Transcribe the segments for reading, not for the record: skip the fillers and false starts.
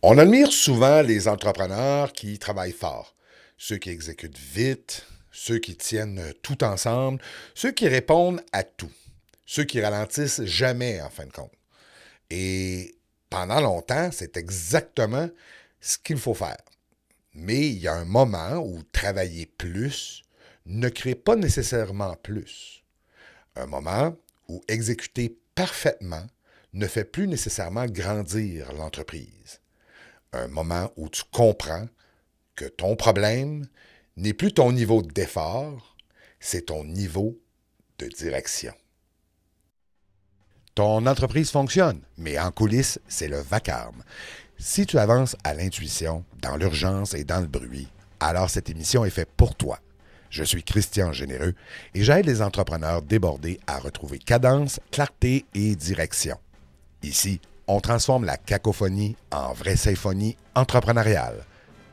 On admire souvent les entrepreneurs qui travaillent fort, ceux qui exécutent vite, ceux qui tiennent tout ensemble, ceux qui répondent à tout, ceux qui ralentissent jamais en fin de compte. Et pendant longtemps, c'est exactement ce qu'il faut faire. Mais il y a un moment où travailler plus ne crée pas nécessairement plus. Un moment où exécuter parfaitement ne fait plus nécessairement grandir l'entreprise. Un moment où tu comprends que ton problème n'est plus ton niveau d'effort, c'est ton niveau de direction. Ton entreprise fonctionne, mais en coulisses, c'est le vacarme. Si tu avances à l'intuition, dans l'urgence et dans le bruit, alors cette émission est faite pour toi. Je suis Christian Généreux et j'aide les entrepreneurs débordés à retrouver cadence, clarté et direction. Ici, on transforme la cacophonie en vraie symphonie entrepreneuriale.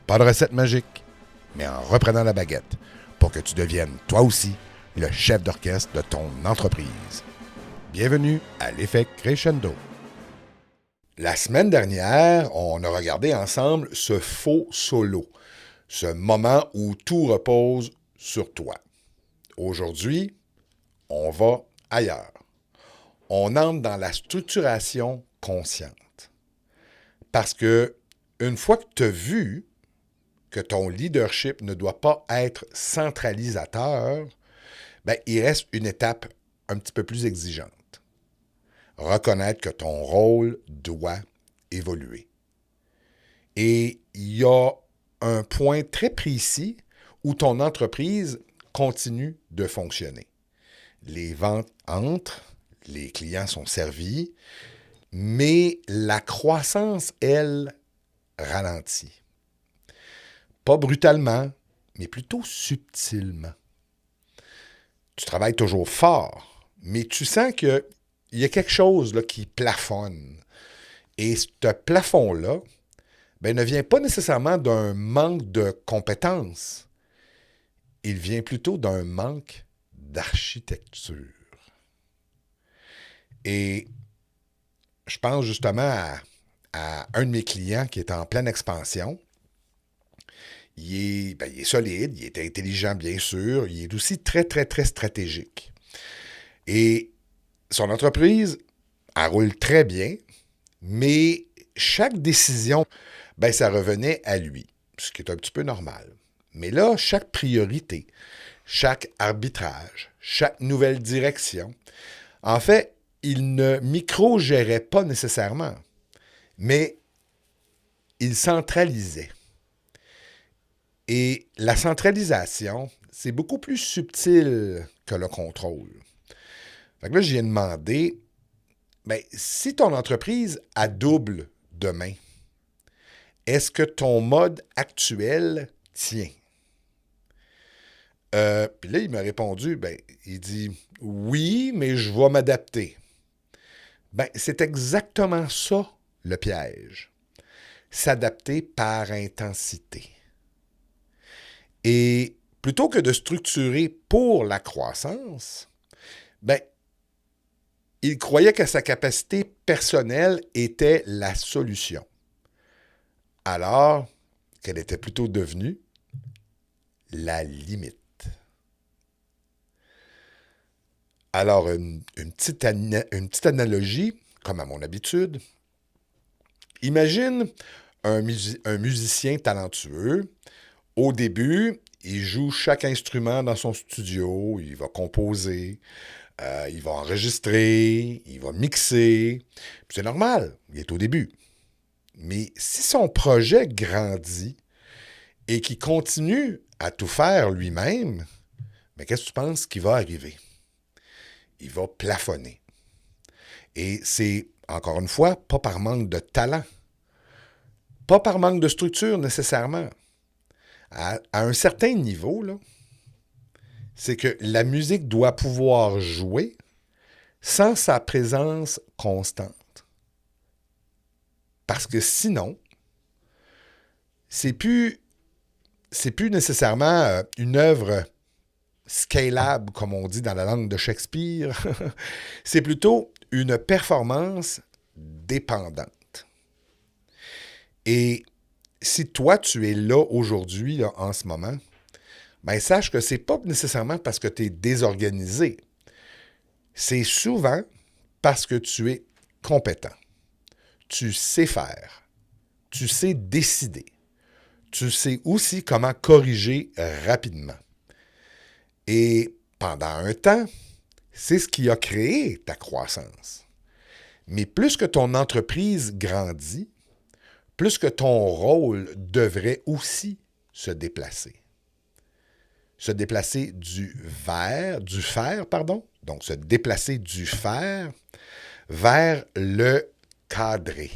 Pas de recette magique, mais en reprenant la baguette pour que tu deviennes toi aussi le chef d'orchestre de ton entreprise. Bienvenue à l'effet Crescendo. La semaine dernière, on a regardé ensemble ce faux solo, ce moment où tout repose sur toi. Aujourd'hui, on va ailleurs. On entre dans la structuration consciente. Parce que une fois que tu as vu que ton leadership ne doit pas être centralisateur, ben, il reste une étape un petit peu plus exigeante. Reconnaître que ton rôle doit évoluer. Et il y a un point très précis où ton entreprise continue de fonctionner. Les ventes entrent, les clients sont servis, mais la croissance, elle, ralentit. Pas brutalement, mais plutôt subtilement. Tu travailles toujours fort, mais tu sens qu'il y a quelque chose là, qui plafonne. Et ce plafond-là ben, ne vient pas nécessairement d'un manque de compétences. Il vient plutôt d'un manque d'architecture. Et je pense justement à un de mes clients qui est en pleine expansion. Il est solide, il est intelligent, bien sûr. Il est aussi très, très, très stratégique. Et son entreprise, elle roule très bien, mais chaque décision, ben, ça revenait à lui, ce qui est un petit peu normal. Mais là, chaque priorité, chaque arbitrage, chaque nouvelle direction, en fait, il ne micro-gérait pas nécessairement, mais il centralisait. Et la centralisation, c'est beaucoup plus subtil que le contrôle. Fait que là, j'ai demandé, ben, si ton entreprise a double demain, est-ce que ton mode actuel tient? Puis là, il m'a répondu, ben, il dit, oui, mais je vais m'adapter. Ben, c'est exactement ça, le piège. S'adapter par intensité. Et plutôt que de structurer pour la croissance, ben, il croyait que sa capacité personnelle était la solution. Alors qu'elle était plutôt devenue la limite. Alors, une petite analogie, comme à mon habitude. Imagine un musicien talentueux. Au début, il joue chaque instrument dans son studio, il va composer, il va enregistrer, il va mixer. Puis c'est normal, il est au début. Mais si son projet grandit et qu'il continue à tout faire lui-même, mais qu'est-ce que tu penses qui va arriver? Il va plafonner. Et c'est, encore une fois, pas par manque de talent, pas par manque de structure nécessairement. À un certain niveau, là, c'est que la musique doit pouvoir jouer sans sa présence constante. Parce que sinon, c'est plus, c'est plus nécessairement une œuvre scalable, comme on dit dans la langue de Shakespeare. C'est plutôt une performance dépendante. Et si toi, tu es là aujourd'hui, là, en ce moment, ben sache que c'est pas nécessairement parce que tu es désorganisé. C'est souvent parce que tu es compétent. Tu sais faire. Tu sais décider. Tu sais aussi comment corriger rapidement. Et pendant un temps, c'est ce qui a créé ta croissance. Mais plus que ton entreprise grandit, plus que ton rôle devrait aussi se déplacer. Se déplacer du faire, donc se déplacer du faire vers le cadrer,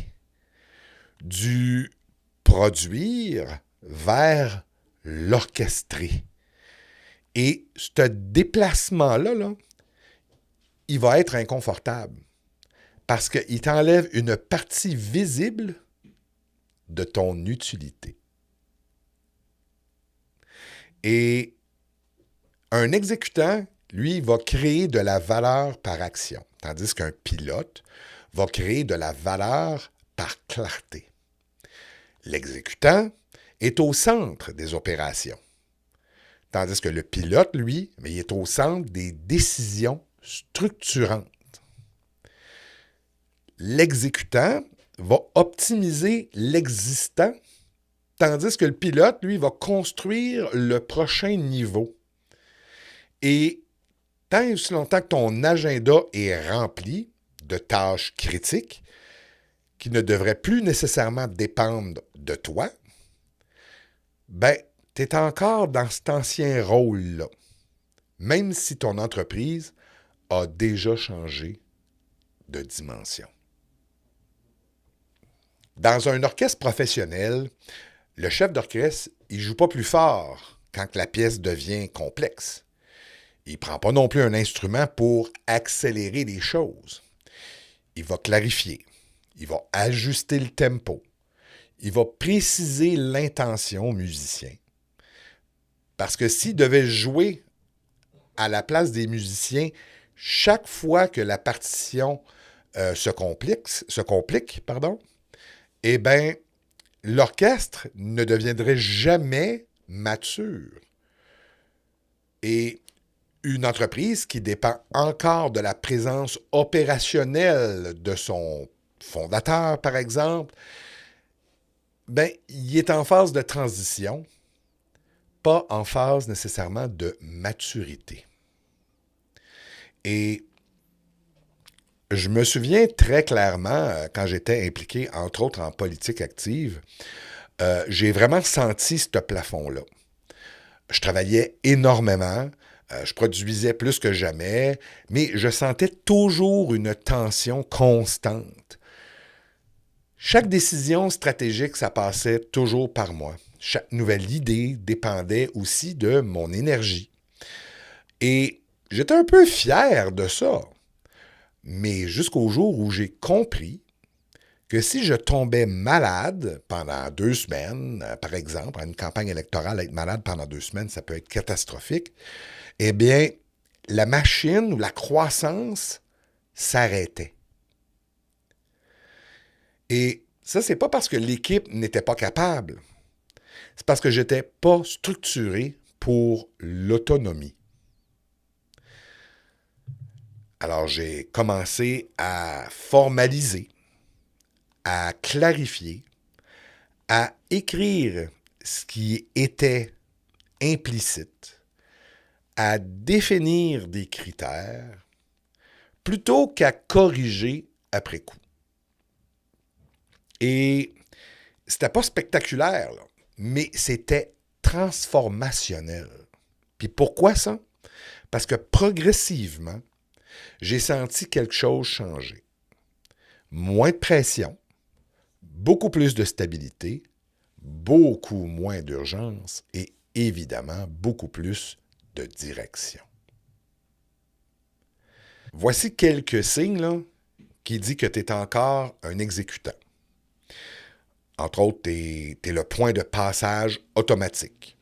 du produire vers l'orchestrer. Et ce déplacement-là, là, il va être inconfortable parce qu'il t'enlève une partie visible de ton utilité. Et un exécutant, lui, va créer de la valeur par action, tandis qu'un pilote va créer de la valeur par clarté. L'exécutant est au centre des opérations, tandis que le pilote, lui, il est au centre des décisions structurantes. L'exécutant va optimiser l'existant, tandis que le pilote, lui, va construire le prochain niveau. Et tant et aussi longtemps que ton agenda est rempli de tâches critiques qui ne devraient plus nécessairement dépendre de toi, ben, tu es encore dans cet ancien rôle-là, même si ton entreprise a déjà changé de dimension. Dans un orchestre professionnel, le chef d'orchestre, il ne joue pas plus fort quand la pièce devient complexe. Il ne prend pas non plus un instrument pour accélérer les choses. Il va clarifier. Il va ajuster le tempo. Il va préciser l'intention au musicien. Parce que s'il devait jouer à la place des musiciens chaque fois que la partition se complique, eh bien, l'orchestre ne deviendrait jamais mature. Et une entreprise qui dépend encore de la présence opérationnelle de son fondateur, par exemple, ben, il est en phase de transition, pas en phase nécessairement de maturité. Et je me souviens très clairement, quand j'étais impliqué, entre autres, en politique active, j'ai vraiment senti ce plafond-là. Je travaillais énormément, je produisais plus que jamais, mais je sentais toujours une tension constante. Chaque décision stratégique, ça passait toujours par moi. Chaque nouvelle idée dépendait aussi de mon énergie. Et j'étais un peu fier de ça. Mais jusqu'au jour où j'ai compris que si je tombais malade pendant 2 semaines, par exemple, à une campagne électorale, être malade pendant 2 semaines, ça peut être catastrophique, eh bien, la machine ou la croissance s'arrêtait. Et ça, c'est pas parce que l'équipe n'était pas capable. C'est parce que j'étais pas structuré pour l'autonomie. Alors, j'ai commencé à formaliser, à clarifier, à écrire ce qui était implicite, à définir des critères, plutôt qu'à corriger après coup. Et c'était pas spectaculaire, là, mais c'était transformationnel. Puis pourquoi ça? Parce que progressivement, j'ai senti quelque chose changer. Moins de pression, beaucoup plus de stabilité, beaucoup moins d'urgence et évidemment beaucoup plus de direction. Voici quelques signes là, qui disent que tu es encore un exécutant. Entre autres, tu es le point de passage automatique.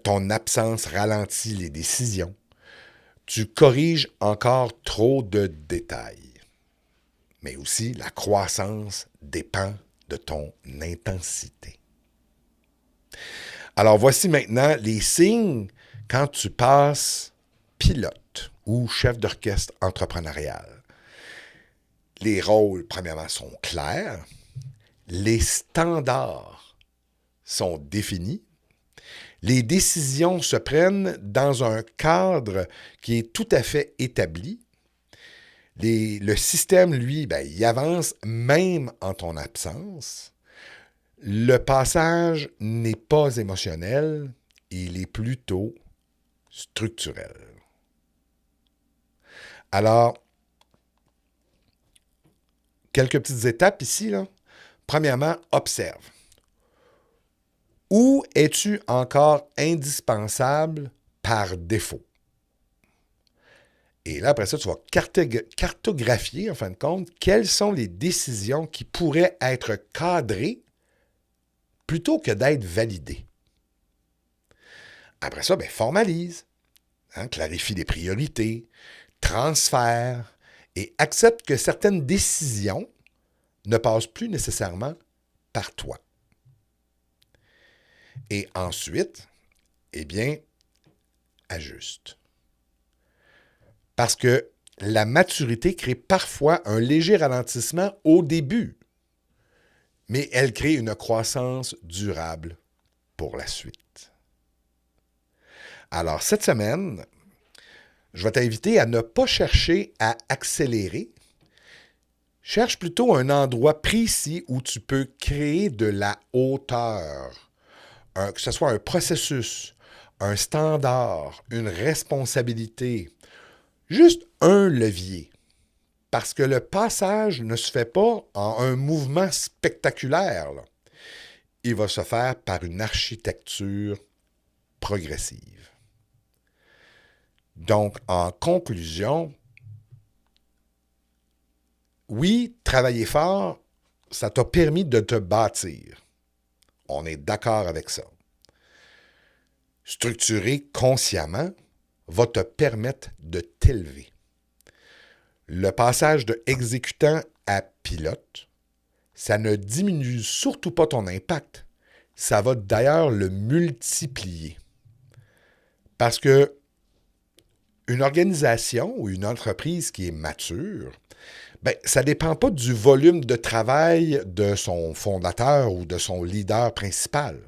Ton absence ralentit les décisions. Tu corriges encore trop de détails. Mais aussi, la croissance dépend de ton intensité. Alors voici maintenant les signes quand tu passes pilote ou chef d'orchestre entrepreneurial. Les rôles, premièrement, sont clairs. Les standards sont définis. Les décisions se prennent dans un cadre qui est tout à fait établi. Le système, lui, il avance même en ton absence. Le passage n'est pas émotionnel, il est plutôt structurel. Alors, quelques petites étapes ici, là. Premièrement, observe. Où es-tu encore indispensable par défaut? Et là, après ça, tu vas cartographier, en fin de compte, quelles sont les décisions qui pourraient être cadrées plutôt que d'être validées. Après ça, formalise, clarifie les priorités, transfère et accepte que certaines décisions ne passent plus nécessairement par toi. Et ensuite, ajuste. Parce que la maturité crée parfois un léger ralentissement au début, mais elle crée une croissance durable pour la suite. Alors, cette semaine, je vais t'inviter à ne pas chercher à accélérer. Cherche plutôt un endroit précis où tu peux créer de la hauteur, que ce soit un processus, un standard, une responsabilité, juste un levier. Parce que le passage ne se fait pas en un mouvement spectaculaire, là. Il va se faire par une architecture progressive. Donc, en conclusion, oui, travailler fort, ça t'a permis de te bâtir. On est d'accord avec ça. Structurer consciemment va te permettre de t'élever. Le passage de exécutant à pilote, ça ne diminue surtout pas ton impact. Ça va d'ailleurs le multiplier. Parce que une organisation ou une entreprise qui est mature, ça ne dépend pas du volume de travail de son fondateur ou de son leader principal.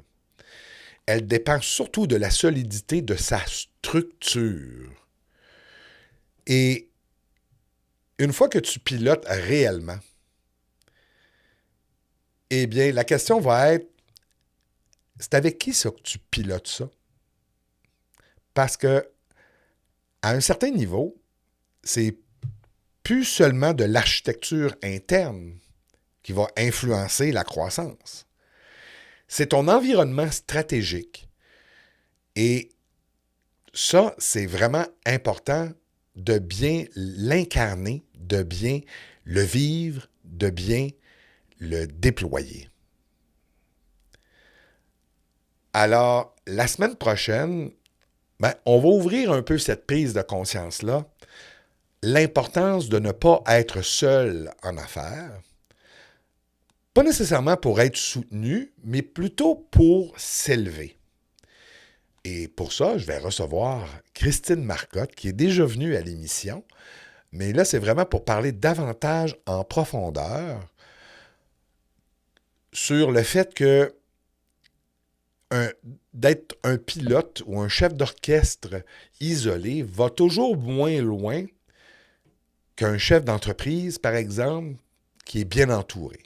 Elle dépend surtout de la solidité de sa structure. Et une fois que tu pilotes réellement, la question va être, c'est avec qui ça que tu pilotes ça? Parce que à un certain niveau, c'est plus seulement de l'architecture interne qui va influencer la croissance. C'est ton environnement stratégique. Et ça, c'est vraiment important de bien l'incarner, de bien le vivre, de bien le déployer. Alors, la semaine prochaine, on va ouvrir un peu cette prise de conscience-là. L'importance de ne pas être seul en affaires. Pas nécessairement pour être soutenu, mais plutôt pour s'élever. Et pour ça, je vais recevoir Christine Marcotte, qui est déjà venue à l'émission. Mais là, c'est vraiment pour parler davantage en profondeur sur le fait que d'être un pilote ou un chef d'orchestre isolé va toujours moins loin qu'un chef d'entreprise, par exemple, qui est bien entouré.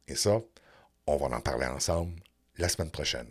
Et ça, on va en parler ensemble la semaine prochaine.